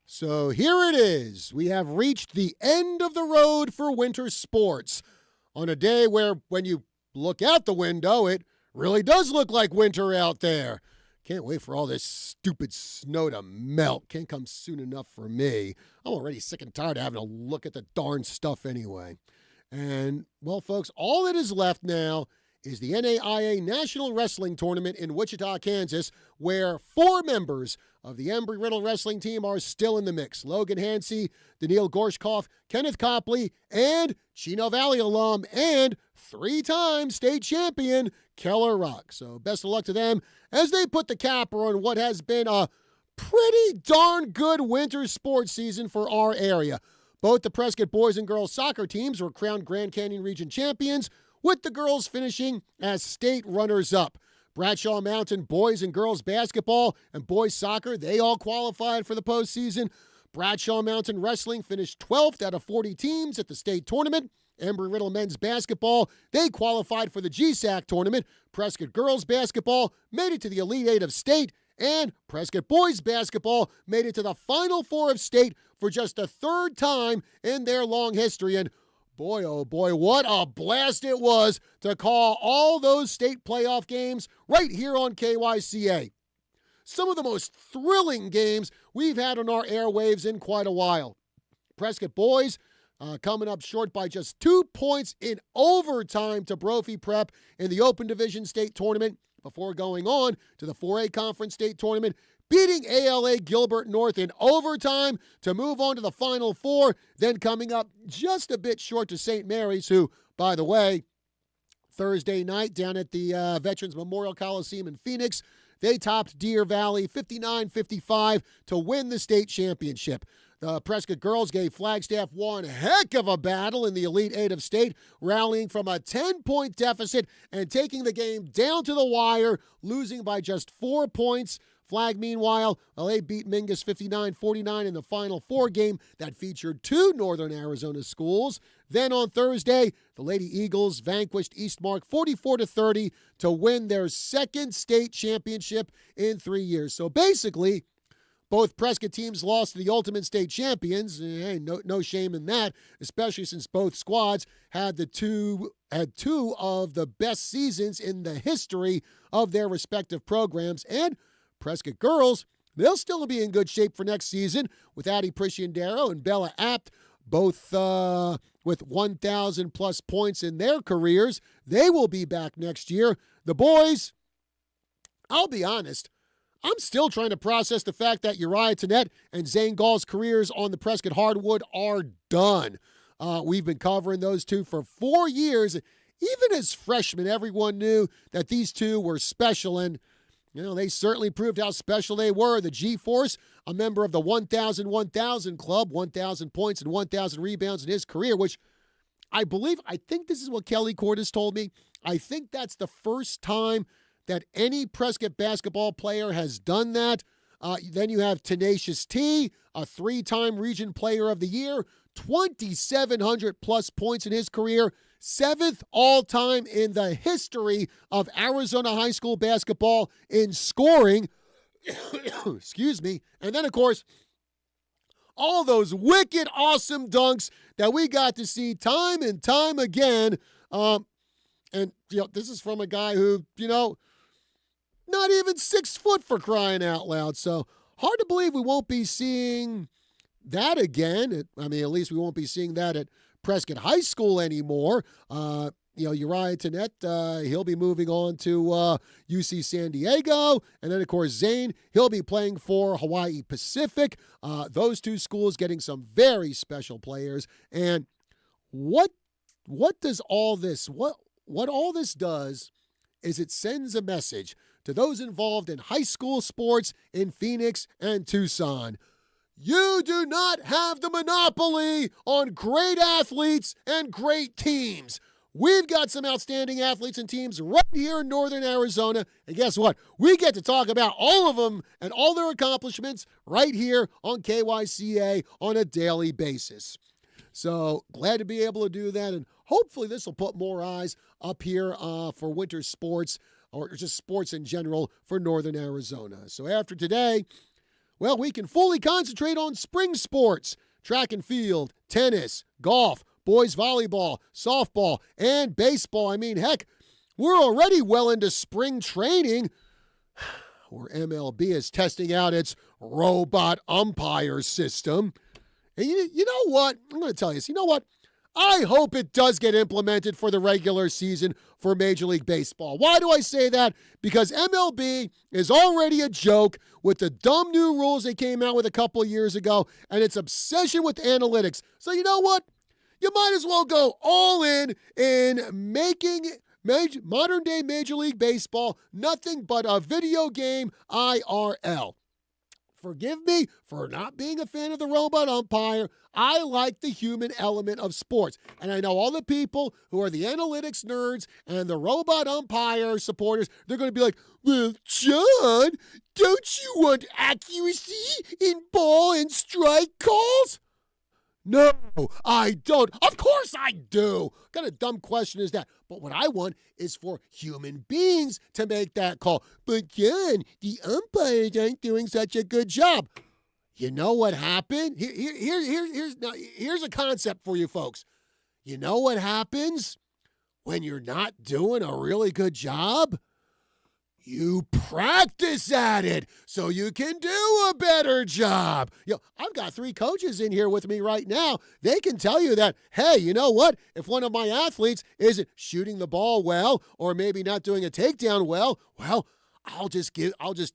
So here it is. We have reached the end of the road for winter sports on a day where, when you look out the window, it really does look like winter out there. Can't wait for all this stupid snow to melt. Can't come soon enough for me. I'm already sick and tired of having to look at the darn stuff anyway. And, well, folks, all that is left now is the NAIA National Wrestling Tournament in Wichita, Kansas, where 4 members of the Embry-Riddle wrestling team are still in the mix. Logan Hansey, Daniil Gorshkov, Kenneth Copley, and Chino Valley alum and 3-time state champion Keller Rock. So best of luck to them as they put the capper on what has been a pretty darn good winter sports season for our area. Both the Prescott boys and girls soccer teams were crowned Grand Canyon Region champions, with the girls finishing as state runners-up. Bradshaw Mountain boys and girls basketball and boys soccer, they all qualified for the postseason. Bradshaw Mountain wrestling finished 12th out of 40 teams at the state tournament. Embry-Riddle men's basketball, they qualified for the GSAC tournament. Prescott girls basketball made it to the Elite Eight of state. And Prescott boys basketball made it to the Final Four of state for just the 3rd time in their long history. And boy, oh boy, what a blast it was to call all those state playoff games right here on KYCA. Some of the most thrilling games we've had on our airwaves in quite a while. Prescott boys coming up short by just 2 points in overtime to Brophy Prep in the Open Division State Tournament before going on to the 4A Conference State Tournament, beating ALA Gilbert North in overtime to move on to the Final Four, then coming up just a bit short to St. Mary's, who, by the way, Thursday night down at the Veterans Memorial Coliseum in Phoenix, they topped Deer Valley 59-55 to win the state championship. The Prescott girls gave Flagstaff one heck of a battle in the Elite Eight of state, rallying from a 10-point deficit and taking the game down to the wire, losing by just 4 points. Flag, meanwhile, they beat Mingus 59-49 in the Final Four game that featured 2 Northern Arizona schools. Then on Thursday, the Lady Eagles vanquished Eastmark 44-30 to win their 2nd state championship in 3 years. So basically, both Prescott teams lost to the ultimate state champions. Hey, no shame in that, especially since both squads had two of the best seasons in the history of their respective programs. And Prescott girls, they'll still be in good shape for next season with Addie Prisciandero and Bella Apt, both with 1,000-plus points in their careers. They will be back next year. The boys, I'll be honest, I'm still trying to process the fact that Uriah Tennett and Zane Gall's careers on the Prescott hardwood are done. We've been covering those two for 4 years. Even as freshmen, everyone knew that these two were special, and they certainly proved how special they were. The G-Force, a member of the 1,000-1,000 club, 1,000 points and 1,000 rebounds in his career, which I think this is what Kelly Cordes told me. I think that's the first time that any Prescott basketball player has done that. Then you have Tenacious T, a 3-time Region Player of the Year, 2,700-plus points in his career, 7th all-time in the history of Arizona high school basketball in scoring. Excuse me. And then, of course, all those wicked awesome dunks that we got to see time and time again. And this is from a guy who, not even 6 foot, for crying out loud. So hard to believe we won't be seeing that again. At least we won't be seeing that at Prescott High School anymore. Uriah Tennett, he'll be moving on to UC San Diego. And then, of course, Zane, he'll be playing for Hawaii Pacific. Those 2 schools getting some very special players. And what does all this, what all this does is it sends a message to those involved in high school sports in Phoenix and Tucson. You do not have the monopoly on great athletes and great teams. We've got some outstanding athletes and teams right here in Northern Arizona. And guess what? We get to talk about all of them and all their accomplishments right here on KYCA on a daily basis. So glad to be able to do that. And hopefully this will put more eyes up here for winter sports or just sports in general for Northern Arizona. So after today, Well, we can fully concentrate on spring sports, track and field, tennis, golf, boys volleyball, softball, and baseball. I mean, heck, we're already well into spring training, where MLB is testing out its robot umpire system. And you know what? I'm going to tell you this. You know what? I hope it does get implemented for the regular season for Major League Baseball. Why do I say that? Because MLB is already a joke with the dumb new rules they came out with a couple of years ago and its obsession with analytics. So you know what? You might as well go all in making modern day Major League Baseball nothing but a video game IRL. Forgive me for not being a fan of the robot umpire. I like the human element of sports. And I know all the people who are the analytics nerds and the robot umpire supporters, they're going to be like, well, John, don't you want accuracy in ball and strike calls? No, I don't. Of course I do. What kind of dumb question is that? But what I want is for human beings to make that call. But John, the umpires aren't doing such a good job. You know what happened? Here's a concept for you folks. You know what happens when you're not doing a really good job? You practice at it so you can do a better job. I've got 3 coaches in here with me right now. They can tell you that, hey, you know what? If one of my athletes isn't shooting the ball well or maybe not doing a takedown well, I'll just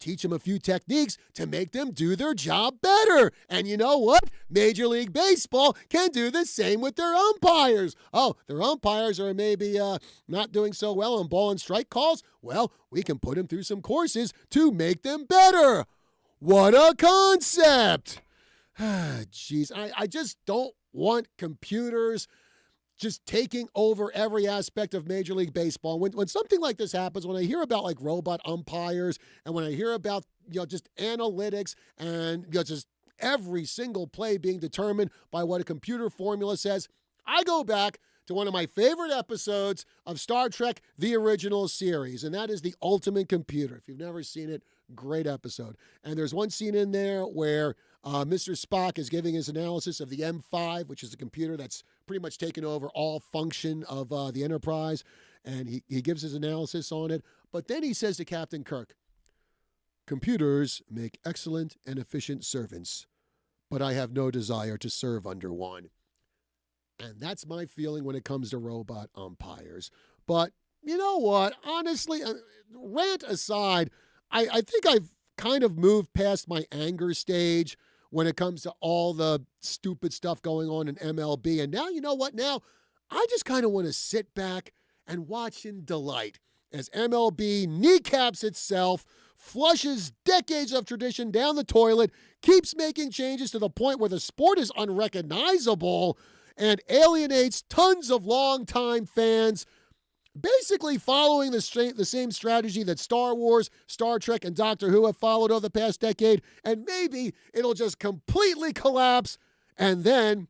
teach them a few techniques to make them do their job better. And you know what? Major League Baseball can do the same with their umpires. Oh, their umpires are maybe not doing so well on ball and strike calls. Well, we can put them through some courses to make them better. What a concept! Jeez, I just don't want computers just taking over every aspect of Major League Baseball. When something like this happens, when I hear about like robot umpires and when I hear about just analytics and just every single play being determined by what a computer formula says, I go back to one of my favorite episodes of Star Trek, the original series, and that is The Ultimate Computer. If you've never seen it, great episode. And there's one scene in there where Mr. Spock is giving his analysis of the M5, which is the computer that's pretty much taken over all function of the Enterprise, and he gives his analysis on it. But then he says to Captain Kirk, computers make excellent and efficient servants, but I have no desire to serve under one. And that's my feeling when it comes to robot umpires. But you know what? Honestly, rant aside, I think I've kind of moved past my anger stage when it comes to all the stupid stuff going on in MLB. And now, you know what? Now, I just kind of want to sit back and watch in delight as MLB kneecaps itself, flushes decades of tradition down the toilet, keeps making changes to the point where the sport is unrecognizable, and alienates tons of longtime fans, basically following the same strategy that Star Wars, Star Trek, and Doctor Who have followed over the past decade, and maybe it'll just completely collapse, and then,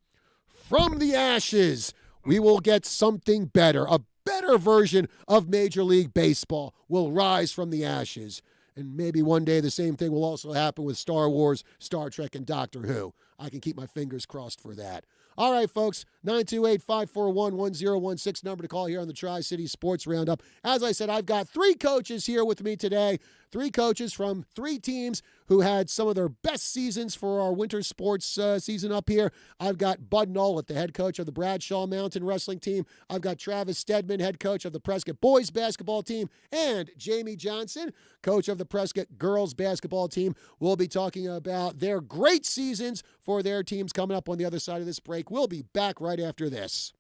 from the ashes, we will get something better. A better version of Major League Baseball will rise from the ashes. And maybe one day the same thing will also happen with Star Wars, Star Trek, and Doctor Who. I can keep my fingers crossed for that. All right, folks, 928-541-1016, number to call here on the Tri-City Sports Roundup. As I said, I've got 3 coaches here with me today, 3 coaches from 3 teams who had some of their best seasons for our winter sports season up here. I've got Bud Nollett, the head coach of the Bradshaw Mountain Wrestling team. I've got Travis Stedman, head coach of the Prescott boys basketball team, and Jamie Johnson, coach of the Prescott girls basketball team. We'll be talking about their great seasons for their teams coming up on the other side of this break. We'll be back right after this.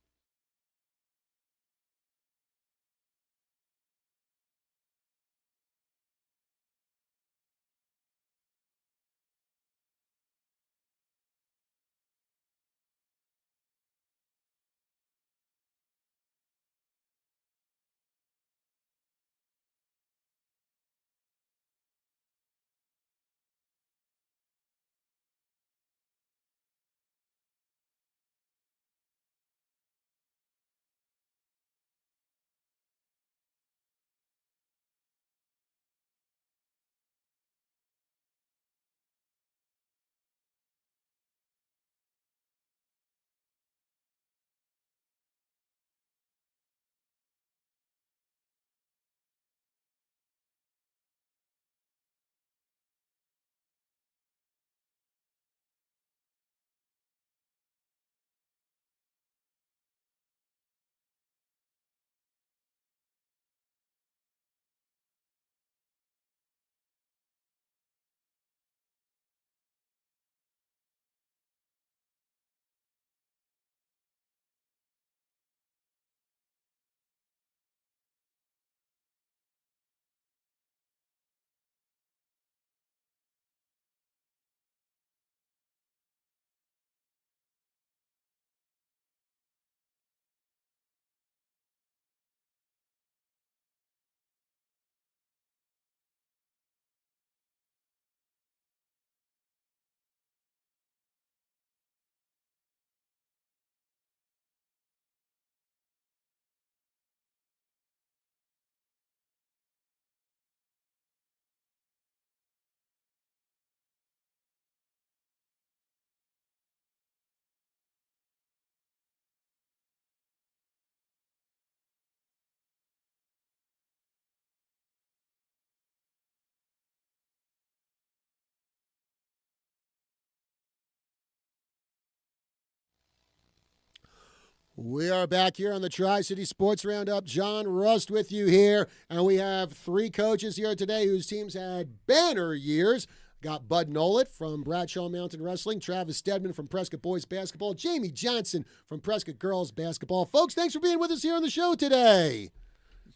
We are back here on the Tri-City Sports Roundup. John Rust with you here, and we have three coaches here today whose teams had banner years. Got Bud Nolet from Bradshaw Mountain Wrestling, Travis Stedman from Prescott Boys Basketball, Jamie Johnson from Prescott Girls Basketball. Folks, thanks for being with us here on the show today.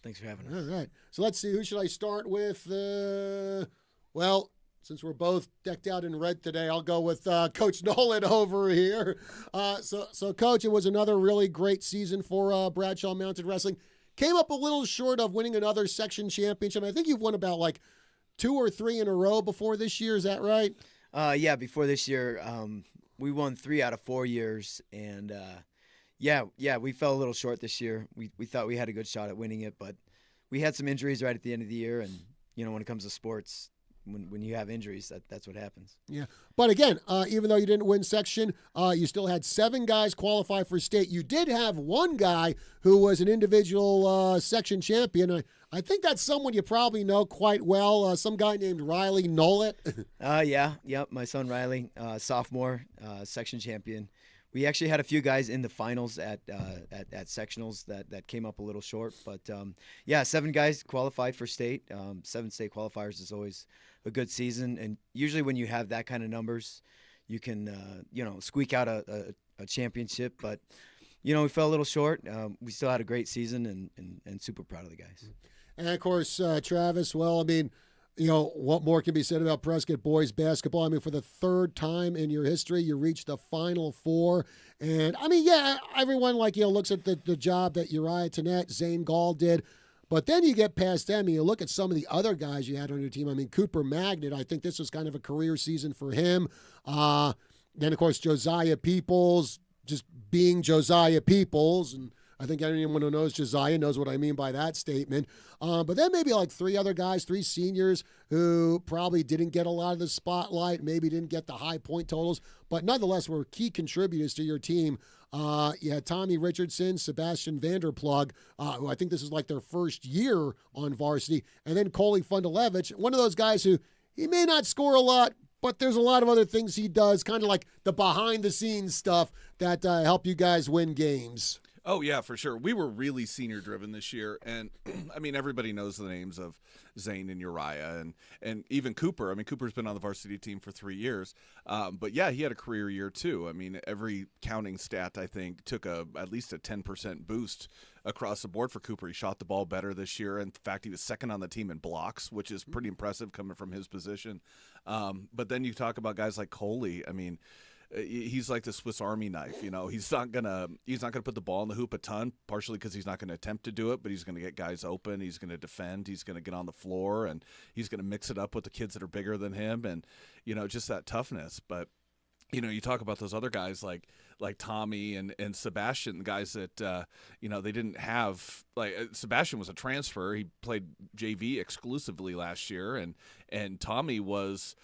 Thanks for having us. All right. So let's see, who should I start with? Well, since we're both decked out in red today, I'll go with Coach Nolan over here. So, Coach, it was another really great season for Bradshaw Mountain Wrestling. Came up a little short of winning another section championship. I think you've won about like 2 or 3 in a row before this year. Is that right? Yeah, before this year, we won 3 out of 4 years. And, yeah, we fell a little short this year. We thought we had a good shot at winning it, but we had some injuries right at the end of the year. And, when it comes to sports, when you have injuries, that's what happens. Yeah. But again, even though you didn't win section, you still had 7 guys qualify for state. You did have 1 guy who was an individual section champion. I think that's someone you probably know quite well, some guy named Riley Nolet. Yeah. My son Riley, sophomore, section champion. We actually had a few guys in the finals at sectionals that came up a little short. But, 7 guys qualified for state. 7 state qualifiers is always a good season. And usually when you have that kind of numbers, you can, squeak out a championship. But, we fell a little short. We still had a great season and super proud of the guys. And, of course, Travis, well, I mean, what more can be said about Prescott boys basketball? I mean, for the 3rd time in your history, you reached the Final Four. And, I mean, yeah, everyone, looks at the job that Uriah Tannett, Zane Gall did. But then you get past them and you look at some of the other guys you had on your team. I mean, Cooper Magnet, I think this was kind of a career season for him. Then, of course, Josiah Peoples, just being Josiah Peoples. And I think anyone who knows Josiah knows what I mean by that statement. But then maybe like 3 other guys, 3 seniors who probably didn't get a lot of the spotlight, maybe didn't get the high point totals, but nonetheless were key contributors to your team. You had Tommy Richardson, Sebastian Vanderplug, who I think this is like their first year on varsity, and then Coley Fundalevich, one of those guys who he may not score a lot, but there's a lot of other things he does, kind of like the behind-the-scenes stuff that help you guys win games. Oh, yeah, for sure. We were really senior-driven this year, and, I mean, everybody knows the names of Zane and Uriah, and even Cooper. I mean, Cooper's been on the varsity team for 3 years, but, yeah, he had a career year, too. I mean, every counting stat, I think, took at least a 10% boost across the board for Cooper. He shot the ball better this year. In fact, he was second on the team in blocks, which is pretty impressive coming from his position. But then you talk about guys like Coley. I mean, he's like the Swiss Army knife. He's not gonna put the ball in the hoop a ton, partially because he's not going to attempt to do it, but he's going to get guys open. He's going to defend. He's going to get on the floor, and he's going to mix it up with the kids that are bigger than him, and just that toughness. But you talk about those other guys like Tommy and Sebastian, guys that they didn't have. Like Sebastian was a transfer. He played JV exclusively last year, and Tommy was.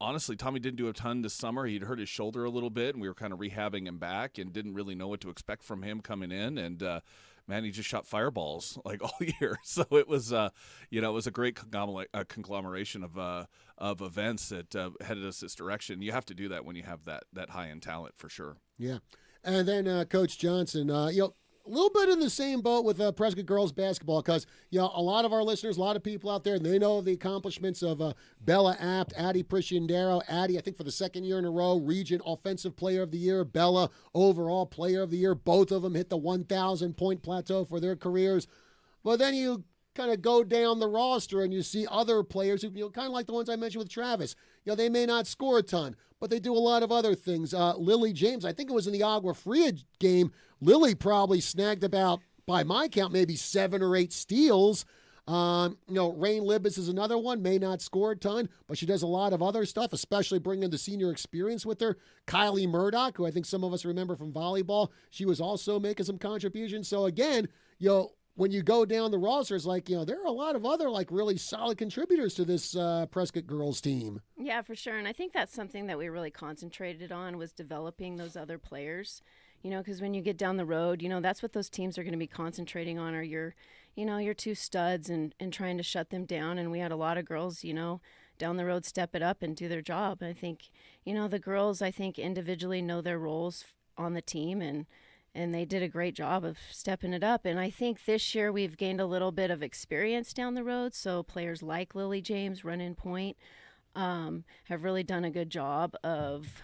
Honestly, Tommy didn't do a ton this summer. He'd hurt his shoulder a little bit, and we were kind of rehabbing him back and didn't really know what to expect from him coming in. And, man, he just shot fireballs like all year. So it was, it was a great conglomeration of events that headed us this direction. You have to do that when you have that high-end talent for sure. Yeah. And then Coach Johnson, a little bit in the same boat with Prescott girls basketball because, a lot of our listeners, a lot of people out there, they know the accomplishments of Bella Apt, Addie Prisciandero. Addie, I think for the 2nd year in a row, Region Offensive Player of the Year. Bella, Overall Player of the Year. Both of them hit the 1,000-point plateau for their careers. But then you kind of go down the roster and you see other players who, kind of like the ones I mentioned with Travis. They may not score a ton, but they do a lot of other things. Lily James, I think it was in the Agua Fria game, Lily probably snagged about, by my count, maybe 7 or 8 steals. Rain Libis is another one, may not score a ton, but she does a lot of other stuff, especially bringing the senior experience with her. Kylie Murdoch, who I think some of us remember from volleyball, she was also making some contributions. So again, when you go down the roster, it's like, there are a lot of other, really solid contributors to this Prescott girls team. Yeah, for sure. And I think that's something that we really concentrated on was developing those other players, because when you get down the road, that's what those teams are going to be concentrating on are your 2 studs and trying to shut them down. And we had a lot of girls, down the road step it up and do their job. I think, the girls, individually know their roles on the team and and they did a great job of stepping it up. And I think this year we've gained a little bit of experience down the road. So players like Lily James, run-in point, have really done a good job of,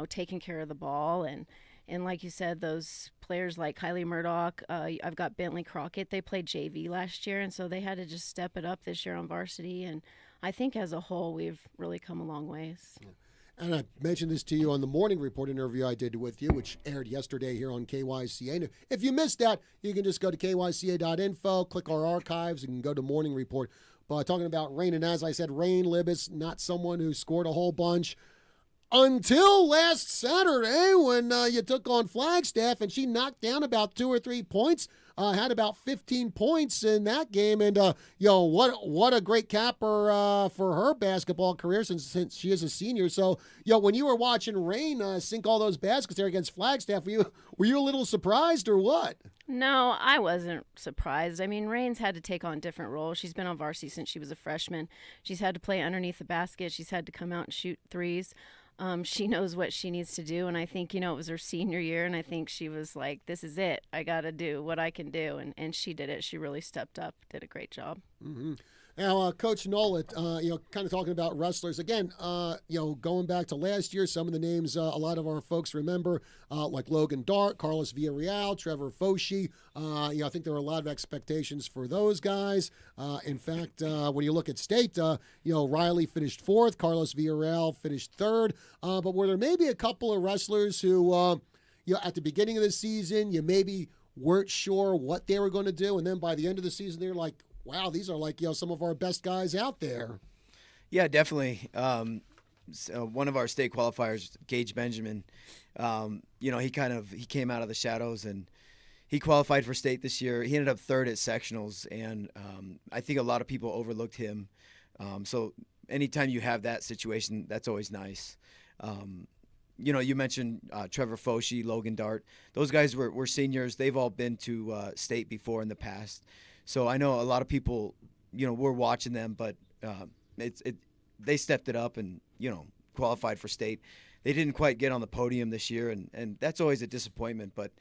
taking care of the ball. And like you said, those players like Kylie Murdoch, I've got Bentley Crockett. They played JV last year, and so they had to just step it up this year on varsity. And I think as a whole, we've really come a long ways. And I mentioned this to you on the morning report interview I did with you, which aired yesterday here on KYCA. And if you missed that, you can just go to kyca.info, click our archives, and go to morning report. But talking about Rain, and as I said, Rain Libis, not someone who scored a whole bunch until last Saturday when you took on Flagstaff, and she knocked down about 2 or 3 points. Had about 15 points in that game, and what a great capper for her basketball career since she is a senior. So when you were watching Rain sink all those baskets there against Flagstaff, were you a little surprised or what? No, I wasn't surprised. I mean, Rain's had to take on different roles. She's been on varsity since she was a freshman. She's had to play underneath the basket. She's had to come out and shoot threes. She knows what she needs to do, and I think, it was her senior year, and I think she was like, this is it. I got to do what I can do, and she did it. She really stepped up, did a great job. Mm-hmm. Now, Coach Nolet, kind of talking about wrestlers again. Going back to last year, some of the names a lot of our folks remember, like Logan Dart, Carlos Villarreal, Trevor Foshi. I think there are a lot of expectations for those guys. In fact, when you look at state, Riley finished 4th, Carlos Villarreal finished 3rd. But were there maybe a couple of wrestlers who, at the beginning of the season, you maybe weren't sure what they were going to do, and then by the end of the season, they're like, wow, these are like some of our best guys out there. Yeah, definitely. So one of our state qualifiers, Gage Benjamin, he came out of the shadows and he qualified for state this year. He ended up 3rd at sectionals, and I think a lot of people overlooked him. So anytime you have that situation, that's always nice. You mentioned Trevor Foshi, Logan Dart. Those guys were seniors. They've all been to state before in the past. So I know a lot of people, were watching them, but they stepped it up and, qualified for state. They didn't quite get on the podium this year, and that's always a disappointment. But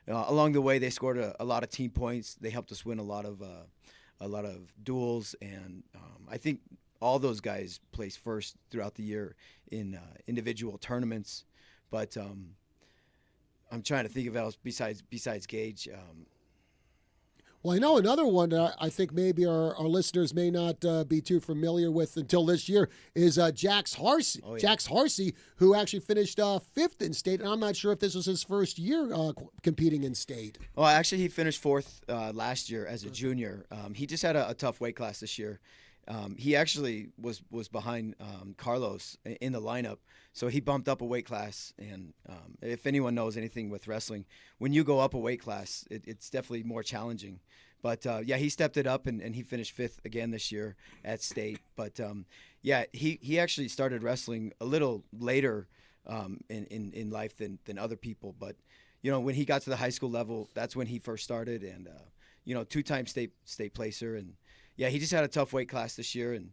along the way, they scored a lot of team points. They helped us win a lot of duels, and I think all those guys placed first throughout the year in individual tournaments. But I'm trying to think of else besides Gage. Well, I know another one that I think maybe our listeners may not be too familiar with until this year is Jax Harsey. Oh, yeah. Jax Harsey, who actually finished 5th in state, and I'm not sure if this was his first year competing in state. Well, actually, he finished 4th last year as a junior. He just had a tough weight class this year. He actually was behind Carlos in the lineup, so he bumped up a weight class. And if anyone knows anything with wrestling, when you go up a weight class, it's definitely more challenging. But he stepped it up and he finished 5th again this year at state. But he actually started wrestling a little later in life than other people. But when he got to the high school level, that's when he first started, and 2-time state placer. And he just had a tough weight class this year, and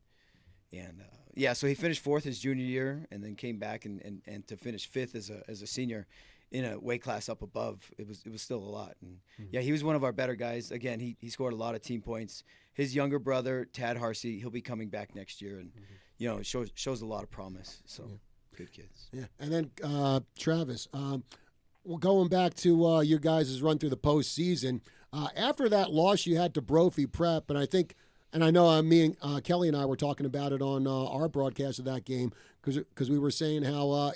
so he finished 4th his junior year, and then came back and to finish 5th as a senior in a weight class up above. It was still a lot, and he was one of our better guys. Again, he scored a lot of team points. His younger brother Tad Harsey, he'll be coming back next year, and it shows a lot of promise. So good kids. Yeah, and then Travis. Going back to your guys' run through the postseason, after that loss you had to Brophy Prep, and I know me and Kelly and I were talking about it on our broadcast of that game because we were saying how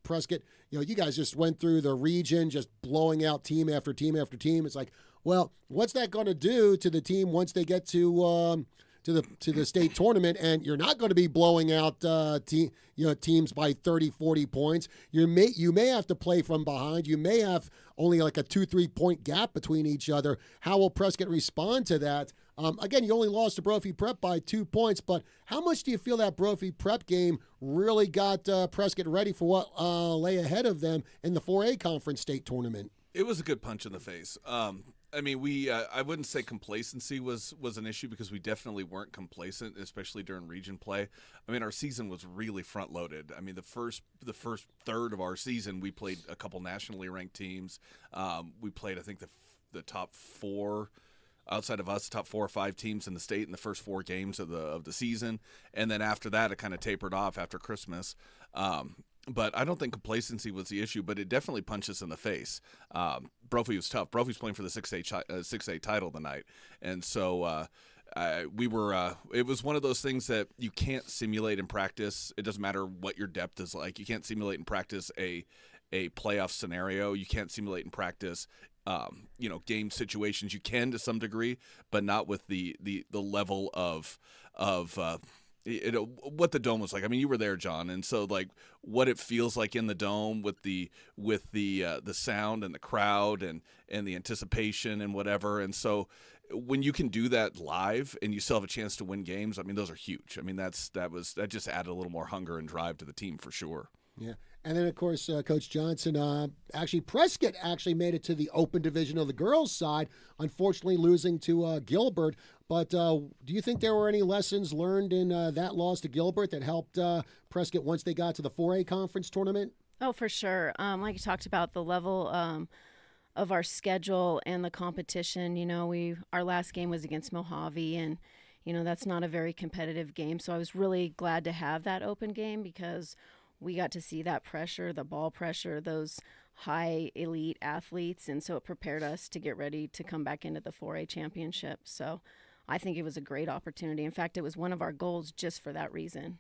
Prescott, you guys just went through the region just blowing out team after team after team. It's like, well, what's that going to do to the team once they get to the state tournament, and you're not going to be blowing out teams by 30, 40 points. You may have to play from behind. You may have only like a 2-3 point gap between each other. How will Prescott respond to that? Again, you only lost to Brophy Prep by 2 points, but how much do you feel that Brophy Prep game really got Prescott ready for what lay ahead of them in the 4A conference state tournament? It was a good punch in the face. I mean, I wouldn't say complacency was an issue because we definitely weren't complacent, especially during region play. I mean, our season was really front loaded. I mean, the first third of our season, we played a couple nationally ranked teams. We played, I think, the top four. Outside of us, top 4 or 5 teams in the state in the first 4 games of the season, and then after that, it kind of tapered off after Christmas. But I don't think complacency was the issue, but it definitely punches in the face. Brophy was tough. Brophy's playing for the 6A title tonight, and so we were. It was one of those things that you can't simulate in practice. It doesn't matter what your depth is like. You can't simulate in practice a playoff scenario. You can't simulate in practice game situations. You can to some degree, but not with the level of what the dome was like. I mean, you were there, John, and so like what it feels like in the dome with the sound and the crowd and the anticipation and whatever. And so when you can do that live and you still have a chance to win games, I mean, those are huge. I mean, that just added a little more hunger and drive to the team for sure. Yeah. And then, of course, Coach Johnson, actually, Prescott actually made it to the open division of the girls' side, unfortunately losing to Gilbert. But do you think there were any lessons learned in that loss to Gilbert that helped Prescott once they got to the 4A conference tournament? Oh, for sure. Like you talked about, the level of our schedule and the competition. Our last game was against Mojave, and that's not a very competitive game. So I was really glad to have that open game because we got to see that pressure, the ball pressure, those high elite athletes, and so it prepared us to get ready to come back into the 4A championship. So I think it was a great opportunity. In fact, it was one of our goals just for that reason.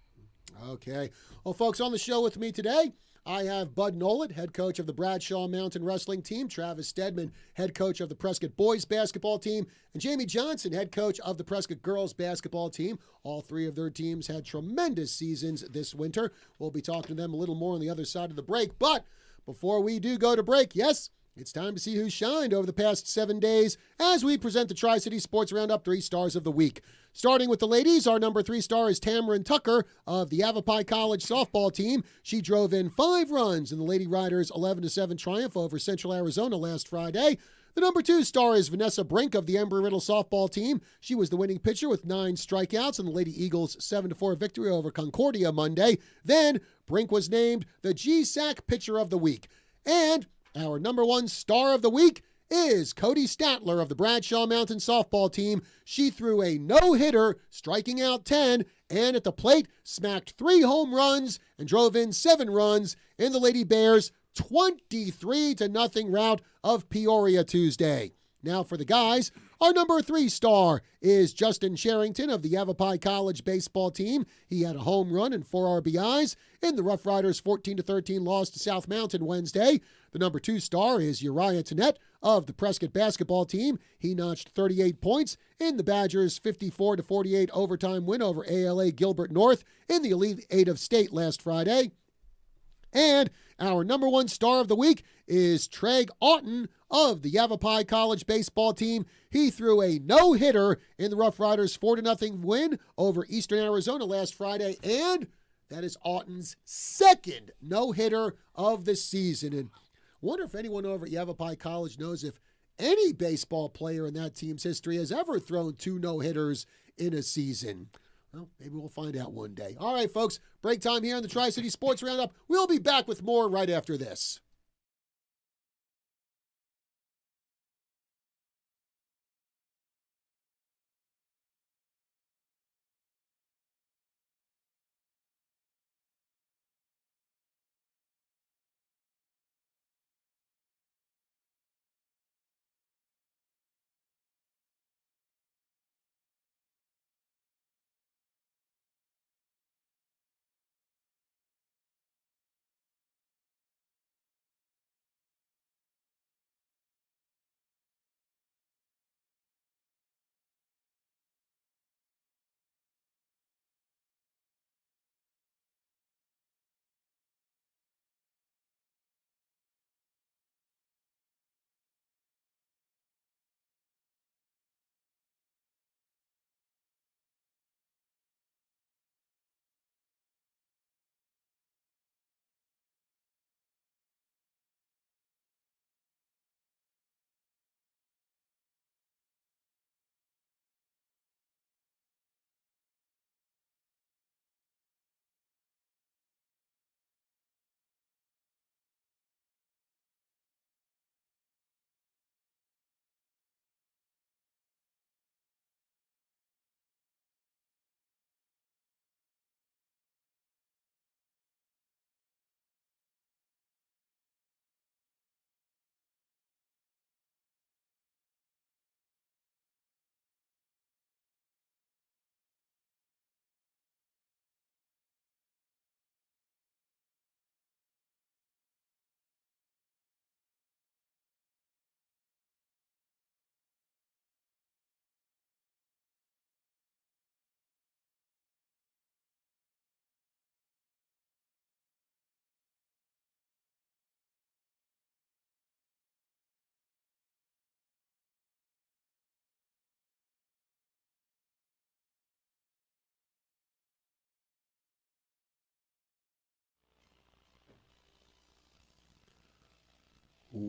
Okay. Well, folks, on the show with me today, I have Bud Nolan, head coach of the Bradshaw Mountain Wrestling Team, Travis Stedman, head coach of the Prescott Boys Basketball Team, and Jamie Johnson, head coach of the Prescott Girls Basketball Team. All 3 of their teams had tremendous seasons this winter. We'll be talking to them a little more on the other side of the break. But before we do go to break, yes, it's time to see who shined over the past 7 days as we present the Tri-City Sports Roundup 3 Stars of the Week. Starting with the ladies, our number 3 star is Tamarin Tucker of the Yavapai College softball team. She drove in 5 runs in the Lady Riders' 11-7 triumph over Central Arizona last Friday. The number 2 star is Vanessa Brink of the Embry-Riddle softball team. She was the winning pitcher with 9 strikeouts in the Lady Eagles' 7-4 victory over Concordia Monday. Then, Brink was named the GSAC Pitcher of the Week. And our number 1 star of the week is Cody Statler of the Bradshaw Mountain softball team. She threw a no-hitter, striking out 10, and at the plate smacked 3 home runs and drove in 7 runs in the Lady Bears' 23-0 rout of Peoria Tuesday. Now for the guys, our number 3 star is Justin Sherrington of the Yavapai College baseball team. He had a home run and 4 RBIs in the Rough Riders' 14-13 loss to South Mountain Wednesday. The number 2 star is Uriah Tannett of the Prescott basketball team. He notched 38 points in the Badgers' 54-48 overtime win over ALA Gilbert North in the Elite 8 of state last Friday. And our number 1 star of the week is Treg Auten of the Yavapai College baseball team. He threw a no-hitter in the Rough Riders' 4-0 win over Eastern Arizona last Friday, and that is Auten's 2nd no-hitter of the season. And I wonder if anyone over at Yavapai College knows if any baseball player in that team's history has ever thrown 2 no-hitters in a season. Well, maybe we'll find out one day. All right, folks, break time here on the Tri-City Sports Roundup. We'll be back with more right after this.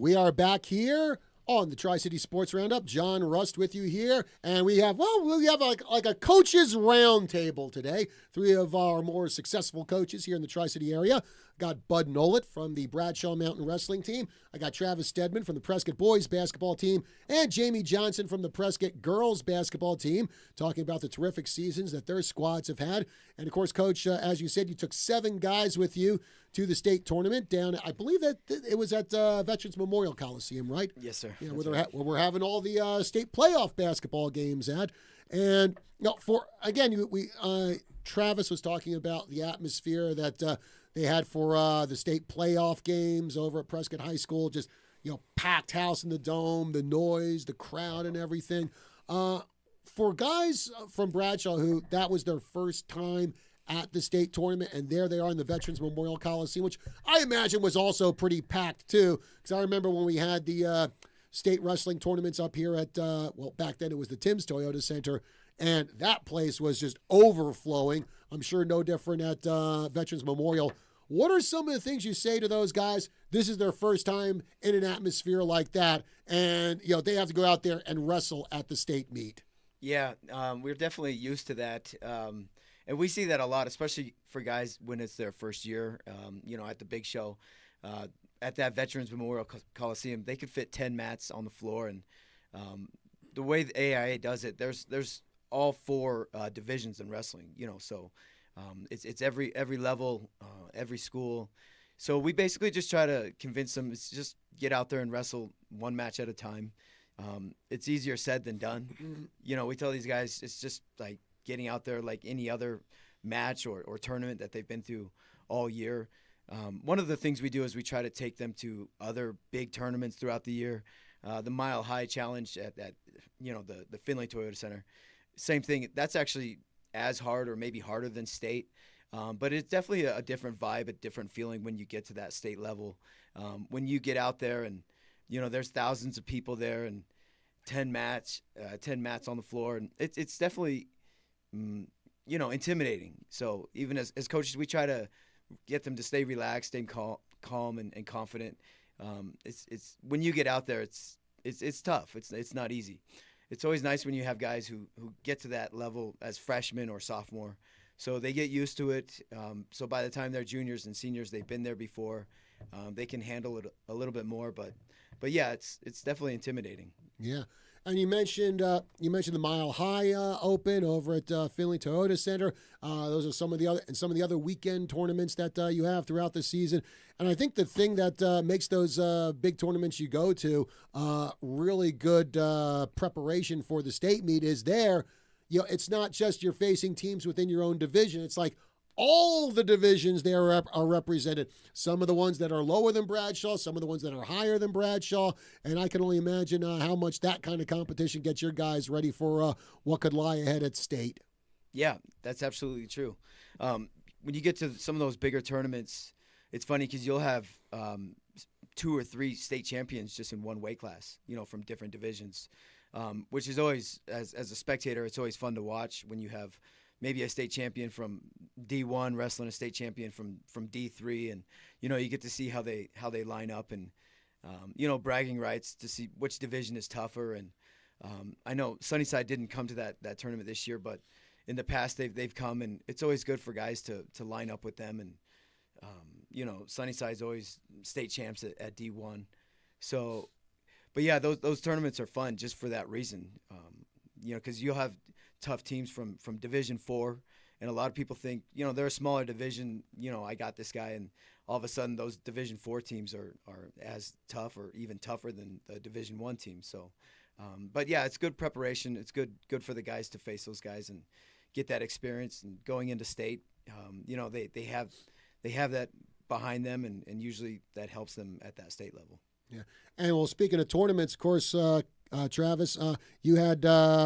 We are back here on the Tri-City Sports Roundup. John Rust with you here. And we have like a coaches roundtable today. 3 of our more successful coaches here in the Tri-City area. Got Bud Nolet from the Bradshaw Mountain Wrestling team. I got Travis Stedman from the Prescott boys basketball team, and Jamie Johnson from the Prescott girls basketball team, talking about the terrific seasons that their squads have had. And of course, Coach, as you said, you took 7 guys with you to the state tournament down, I believe that it was at Veterans Memorial Coliseum, right? Yes, sir. Yeah, where we're having all the state playoff basketball games at. And Travis was talking about the atmosphere that they had for the state playoff games over at Prescott High School. Just, packed house in the dome, the noise, the crowd, and everything. For guys from Bradshaw who that was their first time at the state tournament, and there they are in the Veterans Memorial Coliseum, which I imagine was also pretty packed too. Because I remember when we had the state wrestling tournaments up here at, back then it was the Tim's Toyota Center, and that place was just overflowing. I'm sure no different at Veterans Memorial. What are some of the things you say to those guys? This is their first time in an atmosphere like that, and they have to go out there and wrestle at the state meet. Yeah, we're definitely used to that, and we see that a lot, especially for guys when it's their first year. At the big show, at that Veterans Memorial Coliseum, they could fit 10 mats on the floor, and the way the AIA does it, there's all 4 divisions in wrestling. So it's every level, every school. So we basically just try to convince them it's just get out there and wrestle 1 match at a time. It's easier said than done. Mm-hmm. We tell these guys it's just like getting out there like any other match or tournament that they've been through all year. One of the things we do is we try to take them to other big tournaments throughout the year. The Mile High Challenge at the Finley Toyota Center. Same thing. That's actually as hard or maybe harder than state. But it's definitely a different vibe, a different feeling when you get to that state level. When you get out there and, there's thousands of people there and 10 mats on the floor. And it's definitely, intimidating. So even as coaches, we try to get them to stay relaxed, stay calm and confident. It's when you get out there, it's tough. It's not easy. It's always nice when you have guys who get to that level as freshmen or sophomore. So they get used to it. So by the time they're juniors and seniors, they've been there before. They can handle it a little bit more. But yeah, it's definitely intimidating. Yeah. And you mentioned the Mile High Open over at Finley Toyota Center. Those are some of the other weekend tournaments that you have throughout the season. And I think the thing that makes those big tournaments you go to really good preparation for the state meet is it's not just you're facing teams within your own division. It's like all the divisions there are represented. Some of the ones that are lower than Bradshaw, some of the ones that are higher than Bradshaw, and I can only imagine how much that kind of competition gets your guys ready for what could lie ahead at state. Yeah, that's absolutely true. When you get to some of those bigger tournaments, it's funny because you'll have 2 or 3 state champions just in one weight class, from different divisions, which is always, as a spectator, it's always fun to watch when you have maybe a state champion from D1 wrestling a state champion from D3, and you get to see how they line up, and bragging rights to see which division is tougher. And I know Sunnyside didn't come to that tournament this year, but in the past they've come, and it's always good for guys to line up with them. And Sunnyside's always state champs at D1, so. But yeah, those tournaments are fun just for that reason, because you'll have tough teams from Division 4, and a lot of people think, they're a smaller division, I got this guy, and all of a sudden those Division 4 teams are as tough or even tougher than the Division 1 teams. So, but yeah, it's good preparation. It's good for the guys to face those guys and get that experience. And going into state, they have that behind them, and usually that helps them at that state level. Yeah. And well, speaking of tournaments, of course, Travis, you had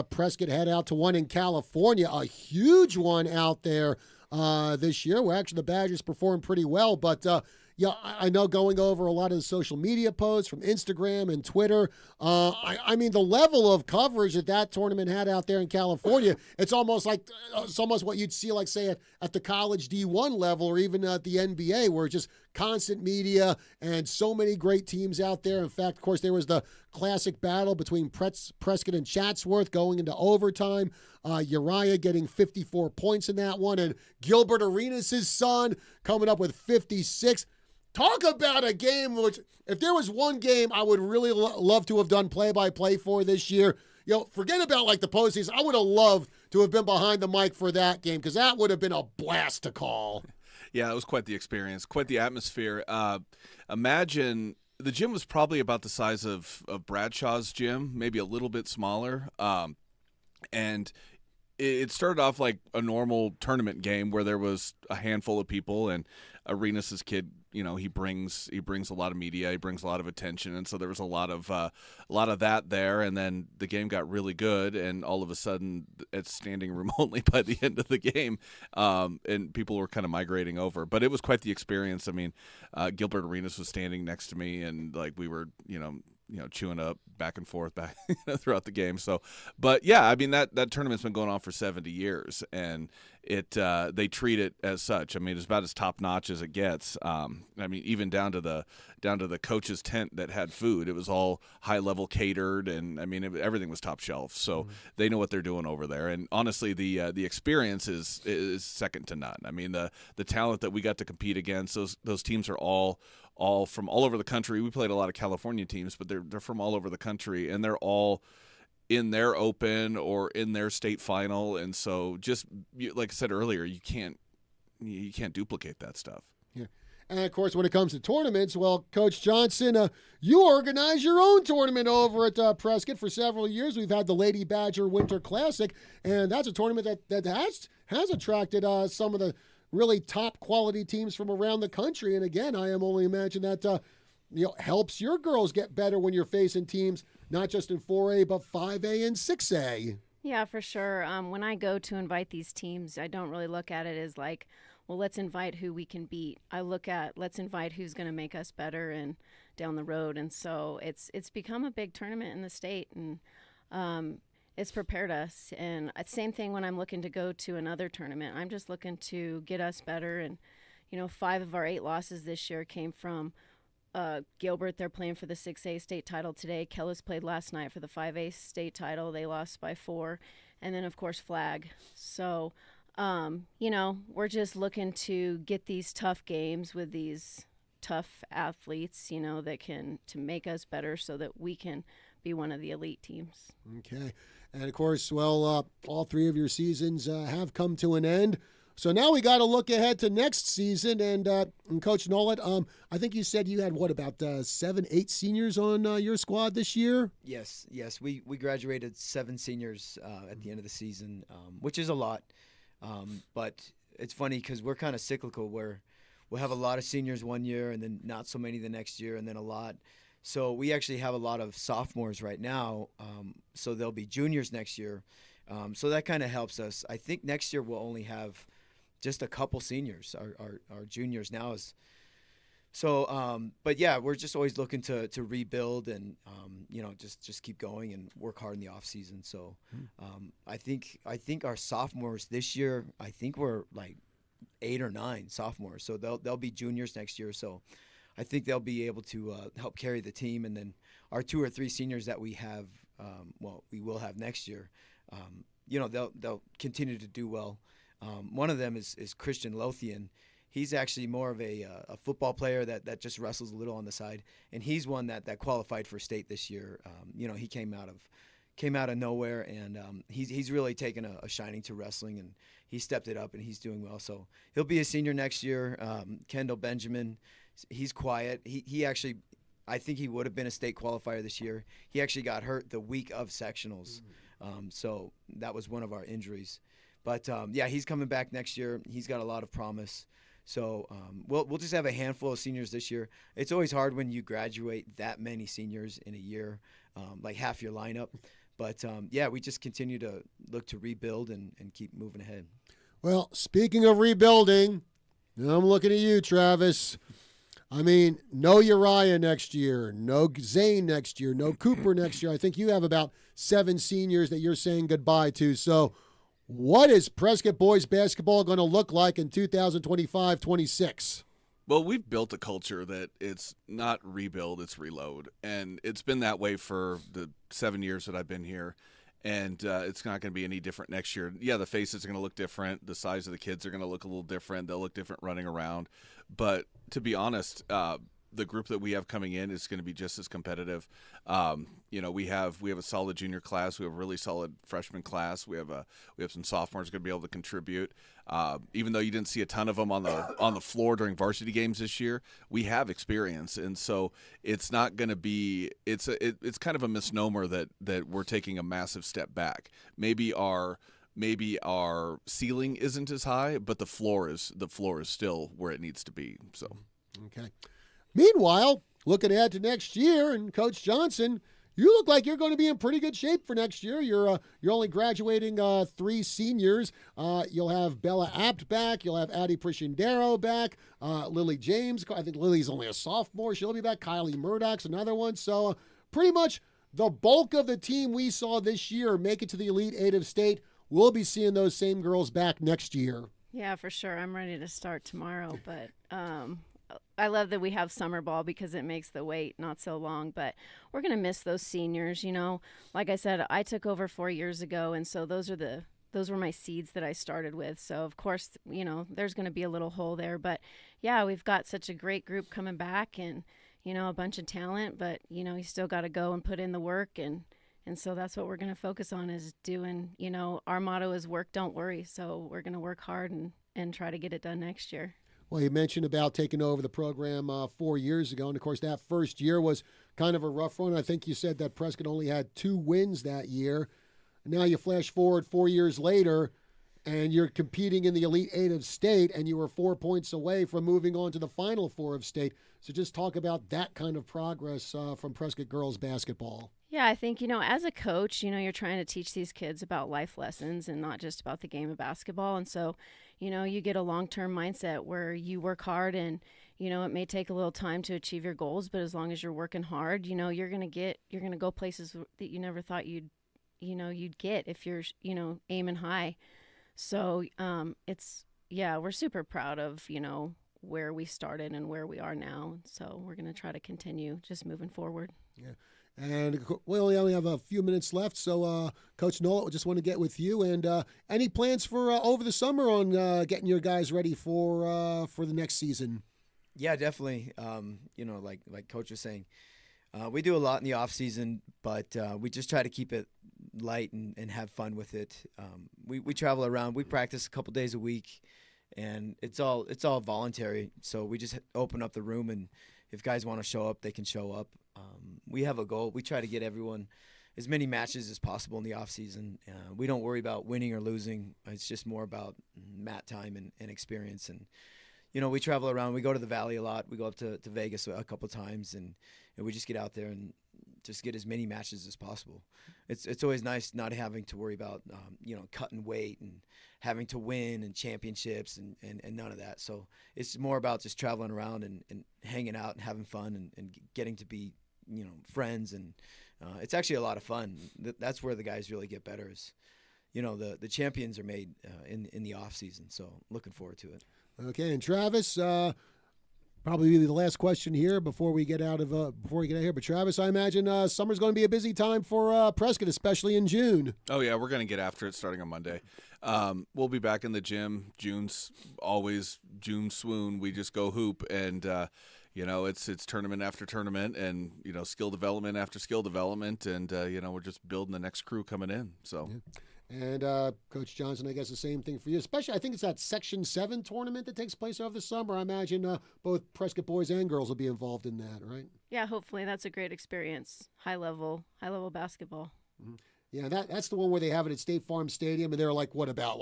Prescott head out to one in California, a huge one out there this year, where actually the Badgers performed pretty well. But I know going over a lot of the social media posts from Instagram and Twitter, I mean, the level of coverage that tournament had out there in California, it's almost what you'd see, like, say, at the college D1 level or even at the NBA, where it's just constant media and so many great teams out there. In fact, of course, there was the classic battle between Prescott and Chatsworth going into overtime. Uriah getting 54 points in that one, and Gilbert Arenas' son coming up with 56. Talk about a game which, if there was one game I would really love to have done play-by-play for this year, forget about like the postseason. I would have loved to have been behind the mic for that game because that would have been a blast to call. Yeah, it was quite the experience, quite the atmosphere. Imagine the gym was probably about the size of Bradshaw's gym, maybe a little bit smaller. And it started off like a normal tournament game where there was a handful of people, and Arenas' kid, he brings a lot of media, he brings a lot of attention, and so there was a lot of that there. And then the game got really good, and all of a sudden it's standing room only by the end of the game, and people were kind of migrating over. But it was quite the experience. I mean, Gilbert Arenas was standing next to me, and like we were, chewing up back and forth throughout the game. So, but yeah, I mean that tournament's been going on for 70 years, and they treat it as such. I mean, it's about as top notch as it gets. I mean, even down to the coach's tent that had food, it was all high level catered, and I mean everything was top shelf. So they know what they're doing over there. And honestly, the experience is second to none. I mean, the talent that we got to compete against, those teams are all from all over the country. We played a lot of California teams, but they're from all over the country, and they're all in their open or in their state final. And so just like I said earlier, you can't duplicate that stuff. Yeah. And of course, when it comes to tournaments, well, Coach Johnson, you organize your own tournament over at Prescott for several years. We've had the Lady Badger Winter Classic, and that's a tournament that has attracted some of the really top quality teams from around the country. And again, I am only imagine that helps your girls get better when you're facing teams not just in 4A but 5A and 6A. Yeah, for sure. When I go to invite these teams, I don't really look at it as like, well, let's invite who we can beat. I look at let's invite who's going to make us better and down the road. And so it's become a big tournament in the state, and it's prepared us. And same thing when I'm looking to go to another tournament. I'm just looking to get us better. And 5 of our 8 losses this year came from Gilbert. They're playing for the 6A state title today. Kellis played last night for the 5A state title. They lost by 4. And then, of course, Flag. So, we're just looking to get these tough games with these tough athletes, that can to make us better so that we can be one of the elite teams. Okay. And, of course, well, all 3 of your seasons have come to an end. So now we got to look ahead to next season. And Coach Nolet, I think you said you had, about 7, 8 seniors on your squad this year? Yes. We graduated 7 seniors at the end of the season, which is a lot. But it's funny because we're kind of cyclical where we'll have a lot of seniors one year and then not so many the next year and then a lot. So we actually have a lot of sophomores right now. So they'll be juniors next year. So that kind of helps us. I think next year we'll only have just a couple seniors. Our juniors now is so. But yeah, we're just always looking to rebuild and just keep going and work hard in the off season. So I think our sophomores this year, I think we're like 8 or 9 sophomores. So they'll be juniors next year. So I think they'll be able to help carry the team. And then our 2 or 3 seniors that we have, we will have next year, they'll continue to do well. One of them is Christian Lothian. He's actually more of a football player that just wrestles a little on the side, and he's one that qualified for state this year. He came out of nowhere, and he's really taken a shining to wrestling, and he stepped it up, and he's doing well. So he'll be a senior next year. Kendall Benjamin, he's quiet. He actually, I think he would have been a state qualifier this year. He actually got hurt the week of sectionals, so that was one of our injuries. But he's coming back next year. He's got a lot of promise. So we'll just have a handful of seniors this year. It's always hard when you graduate that many seniors in a year, like half your lineup. But we just continue to look to rebuild and keep moving ahead. Well, speaking of rebuilding, now I'm looking at you, Travis. I mean, no Uriah next year, no Zane next year, no Cooper next year. I think you have about 7 seniors that you're saying goodbye to. So what is Prescott boys basketball going to look like in 2025-26? Well, we've built a culture that it's not rebuild, it's reload. And it's been that way for the 7 years that I've been here. And it's not going to be any different next year. Yeah, the faces are going to look different. The size of the kids are going to look a little different. They'll look different running around. But to be honest, the group that we have coming in is going to be just as competitive. We have a solid junior class. We have a really solid freshman class. We have some sophomores going to be able to contribute. Even though you didn't see a ton of them on the floor during varsity games this year, we have experience, and so it's not going to be. It's kind of a misnomer that we're taking a massive step back. Maybe our ceiling isn't as high, but the floor is still where it needs to be. So Okay. Meanwhile, looking ahead to next year, and Coach Johnson, you look like you're going to be in pretty good shape for next year. You're only graduating 3 seniors. You'll have Bella Apt back. You'll have Addie Priscindero back. Lily James. I think Lily's only a sophomore. She'll be back. Kylie Murdoch's another one. So pretty much the bulk of the team we saw this year make it to the Elite Eight of State. We'll be seeing those same girls back next year. Yeah, for sure. I'm ready to start tomorrow, but I love that we have summer ball because it makes the wait not so long, but we're going to miss those seniors. Like I said, I took over 4 years ago, and so those were my seeds that I started with. So of course, there's going to be a little hole there, but yeah, we've got such a great group coming back, and a bunch of talent, but you still got to go and put in the work, and so that's what we're going to focus on is doing. Our motto is work, don't worry. So we're going to work hard and try to get it done next year. Well, you mentioned about taking over the program 4 years ago, and of course that first year was kind of a rough one. I think you said that Prescott only had 2 wins that year. Now you flash forward 4 years later, and you're competing in the Elite Eight of State, and you were 4 points away from moving on to the Final Four of State. So just talk about that kind of progress from Prescott girls basketball. Yeah, I think, as a coach, you're trying to teach these kids about life lessons and not just about the game of basketball. And so, you get a long-term mindset where you work hard and, it may take a little time to achieve your goals, but as long as you're working hard, you're going to go places that you never thought you'd get if you're, aiming high. So, we're super proud of, where we started and where we are now. So we're going to try to continue just moving forward. Yeah. And we only have a few minutes left, so Coach Nolan, we just want to get with you. And any plans for over the summer on getting your guys ready for the next season? Yeah, definitely. Like Coach was saying, we do a lot in the off season, but we just try to keep it light and have fun with it. We travel around. We practice a couple days a week, and it's all voluntary. So we just open up the room, and if guys want to show up, they can show up. We have a goal. We try to get everyone as many matches as possible in the off season. We don't worry about winning or losing. It's just more about mat time and experience. And we travel around. We go to the Valley a lot. We go up to Vegas a couple times, and we just get out there and just get as many matches as possible. It's always nice not having to worry about cutting weight and having to win and championships and none of that. So it's more about just traveling around and hanging out and having fun and getting to be friends, and it's actually a lot of fun. That's where the guys really get better. Is the champions are made in the off season. So looking forward to it. Okay, and Travis, probably the last question here before we get out here. But Travis, I imagine summer's going to be a busy time for Prescott, especially in June. Oh yeah, we're going to get after it starting on Monday. We'll be back in the gym. June's always June swoon. We just go hoop, and it's tournament after tournament, and skill development after skill development, and we're just building the next crew coming in. So. Yeah. And Coach Johnson, I guess the same thing for you. Especially, I think it's that Section 7 tournament that takes place over the summer. I imagine both Prescott boys and girls will be involved in that, right? Yeah, hopefully that's a great experience. High level basketball. Mm-hmm. Yeah, that's the one where they have it at State Farm Stadium, and they're like, what about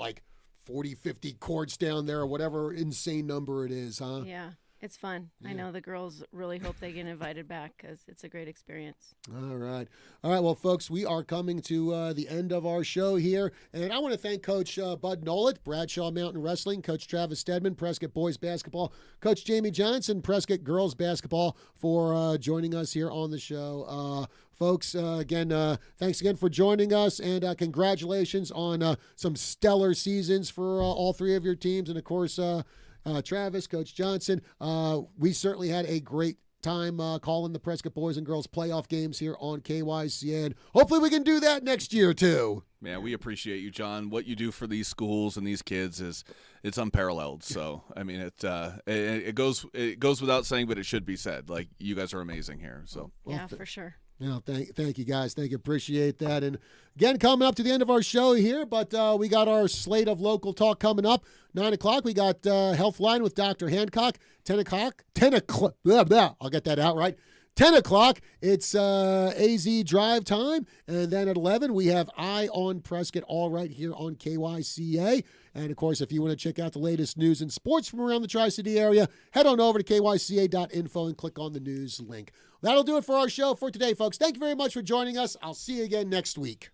40, 50 courts down there, or whatever insane number it is, huh? Yeah. It's fun. Yeah. I know the girls really hope they get invited back because it's a great experience. All right. Well, folks, we are coming to the end of our show here. And I want to thank Coach Bud Nolet, Bradshaw Mountain Wrestling, Coach Travis Stedman, Prescott Boys Basketball, Coach Jamie Johnson, Prescott Girls Basketball, for joining us here on the show. Folks, again, thanks again for joining us, and congratulations on some stellar seasons for all 3 of your teams. And, of course, Travis, Coach Johnson. We certainly had a great time calling the Prescott boys and girls playoff games here on KYCA. And hopefully we can do that next year too. Man, we appreciate you, John. What you do for these schools and these kids it's unparalleled. So I mean, it goes without saying, but it should be said. Like, you guys are amazing here. So Yeah, for sure. Thank you guys. Thank you. Appreciate that. And again, coming up to the end of our show here, but we got our slate of local talk coming up. 9 o'clock, we got Healthline with Dr. Hancock. 10 o'clock, blah, blah, I'll get that out right. 10 o'clock, it's AZ drive time. And then at 11, we have Eye on Prescott, all right here on KYCA. And, of course, if you want to check out the latest news and sports from around the Tri-City area, head on over to kyca.info and click on the news link. That'll do it for our show for today, folks. Thank you very much for joining us. I'll see you again next week.